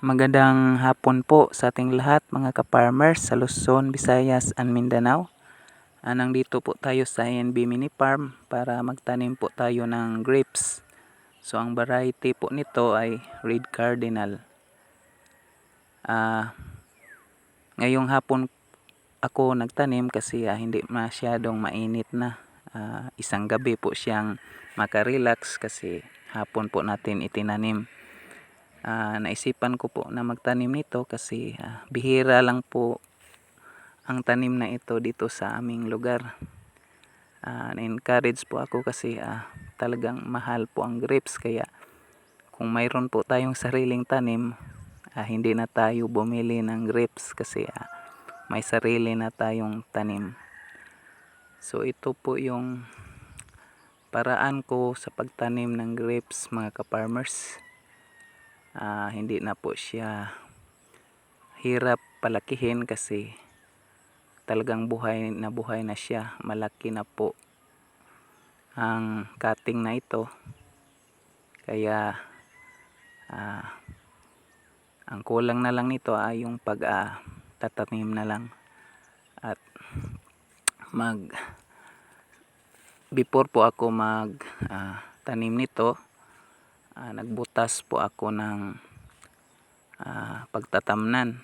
Magandang hapon po sa ating lahat mga ka-farmers sa Luzon, Visayas and Mindanao. Nandito po tayo sa NB Mini Farm para magtanim po tayo ng grapes. So ang variety po nito ay Red Cardinal. Ngayong hapon ako nagtanim kasi hindi masyadong mainit na. Isang gabi po siyang makarelax kasi hapon po natin itinanim. Naisipan ko po na magtanim nito kasi bihira lang po ang tanim na ito dito sa aming lugar. Na-encourage po ako kasi talagang mahal po ang grapes, kaya kung mayroon po tayong sariling tanim, hindi na tayo bumili ng grapes kasi may sarili na tayong tanim. So ito po yung paraan ko sa pagtanim ng grapes mga ka-farmers. Hindi na po siya hirap palakihin kasi talagang buhay na siya. Malaki na po ang cutting na ito, kaya ang kulang na lang nito ay yung tatanim na lang. At before po ako tanim nito, nagbutas po ako ng pagtatamnan,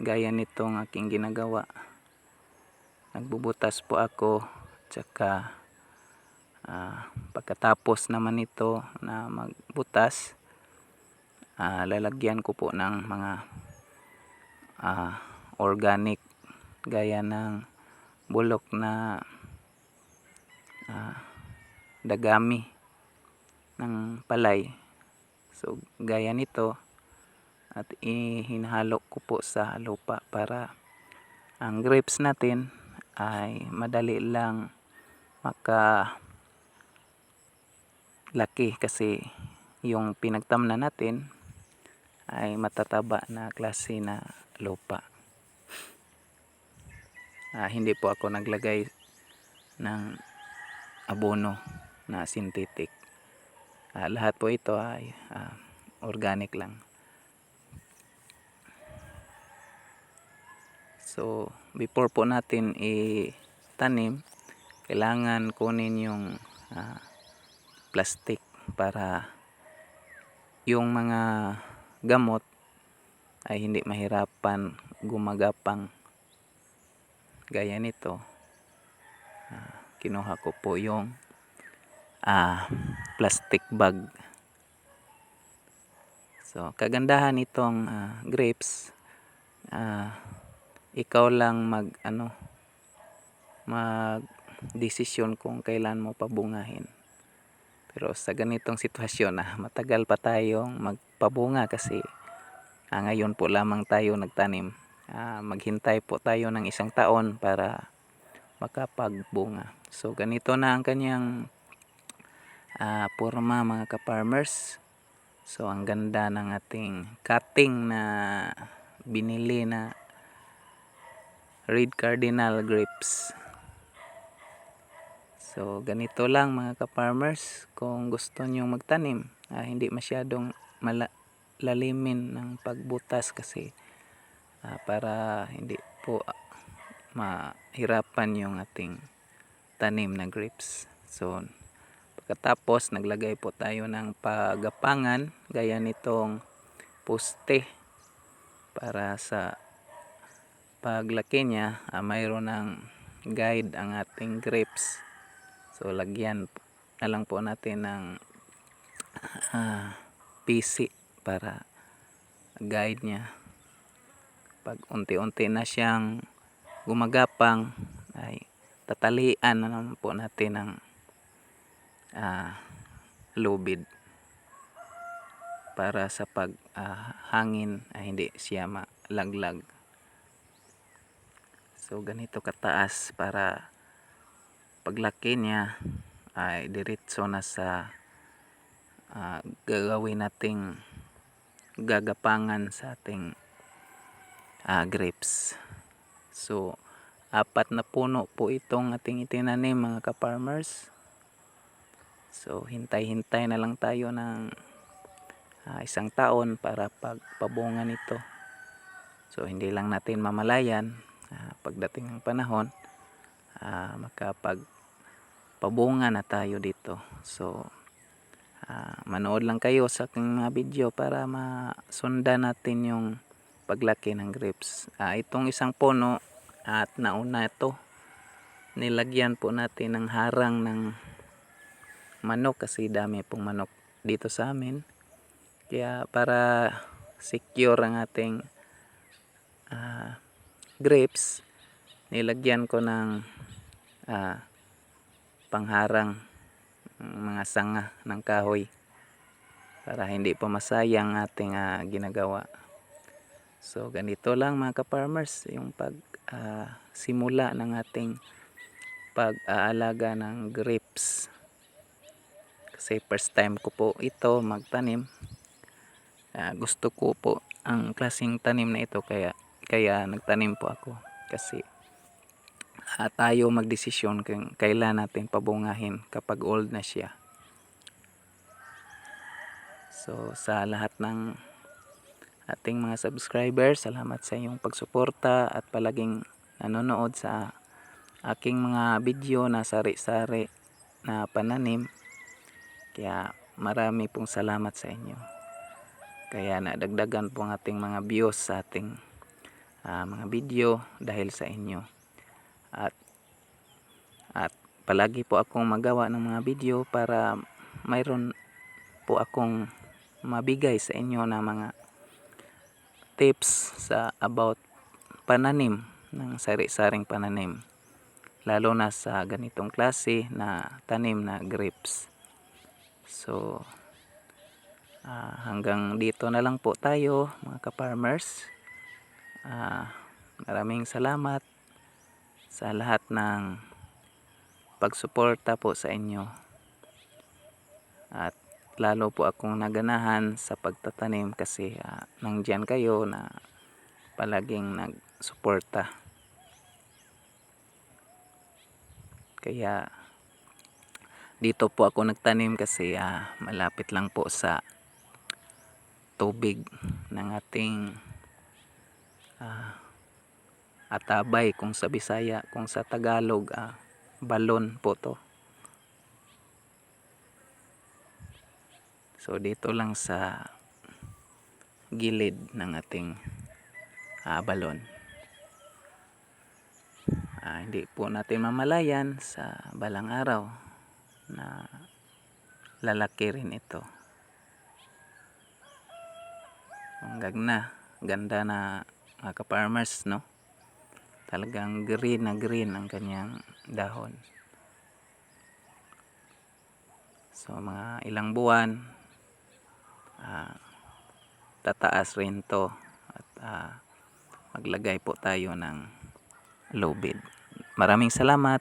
gaya nitong aking ginagawa. Nagbubutas po ako, tsaka pagkatapos naman nito na magbutas, lalagyan ko po ng mga organic gaya ng bulok na dagami ng palay. So gaya nito, at hinahalo ko po sa lupa para ang grapes natin ay madali lang makalaki kasi yung pinagtamnan natin ay matataba na klase na lupa. Hindi po ako naglagay ng abono na synthetic. Lahat po ito ay organic lang. So before po natin itanim, kailangan kunin yung plastic para yung mga gamot ay hindi mahirapan gumagapang. Gaya nito, kinuha ko po yung plastic bag. So kagandahan itong grapes, ikaw lang mag-desisyon kung kailan mo pabungahin. Pero sa ganitong sitwasyon, matagal pa tayong magpabunga kasi ngayon po lamang tayo nagtanim. Maghintay po tayo ng 1 taon para makapagbunga. So ganito na ang kanyang forma mga ka-farmers. So ang ganda ng ating cutting na binili na Red Cardinal grapes. So ganito lang mga ka-farmers, kung gusto nyo magtanim, hindi masyadong lalimin ng pagbutas kasi para hindi po mahirapan yung ating tanim na grapes. So pagkatapos naglagay po tayo ng pagapangan gaya nitong poste para sa paglaki niya, mayroon ng guide ang ating grapes. So lagyan na lang po natin ng PC para guide niya. Pag unti-unti na siyang gumagapang, ay tatalian na naman po natin ng lubid para sa hangin ay hindi siya malaglag. So ganito kataas para paglaki niya ay diretso na sa gagawin nating gagapangan sa ating grapes. So 4 na puno po itong ating itinanim mga ka-farmers. So hintay-hintay na lang tayo ng isang taon para pagpabunga nito. So hindi lang natin mamalayan pagdating ng panahon makapagpabunga na tayo dito. So manood lang kayo sa aking mga video para masundan natin yung paglaki ng grapes. Itong isang puno at nauna ito, nilagyan po natin ng harang ng manok kasi dami pong manok dito sa amin. Kaya para secure ang ating grapes, nilagyan ko ng pangharang mga sanga ng kahoy para hindi pa masayang ating ginagawa. So ganito lang mga ka-farmers yung simula ng ating pag-aalaga ng grapes. Kasi first time ko po ito magtanim. Gusto ko po ang klaseng tanim na ito kaya nagtanim po ako kasi tayo magdesisyon kung kailan natin pabungahin kapag old na siya. So sa lahat ng ating mga subscribers, salamat sa iyong pagsuporta at palaging nanonood sa aking mga video na sari-sari na pananim. Kaya marami pong salamat sa inyo. Kaya nadagdagan po ang ating mga views sa ating mga video dahil sa inyo. At palagi po akong magawa ng mga video para mayroon po akong mabigay sa inyo na mga tips about pananim ng sari-saring pananim. Lalo na sa ganitong klase na tanim na grapes. So hanggang dito na lang po tayo mga ka-farmers. Maraming salamat sa lahat ng pagsuporta po sa inyo. At lalo po akong naganahan sa pagtatanim kasi nandiyan kayo na palaging nagsuporta. Kaya dito po ako nagtanim kasi malapit lang po sa tubig ng ating atabay kung sa Bisaya, kung sa Tagalog balon po to. So dito lang sa gilid ng ating balon. Hindi po natin mamalayan sa balang araw na lalaki rin ito. Ang ganda na mga ka-farmers, no? Talagang green na green ang kanyang dahon. So mga ilang buwan tataas rin to at maglagay po tayo ng lubid. Maraming salamat.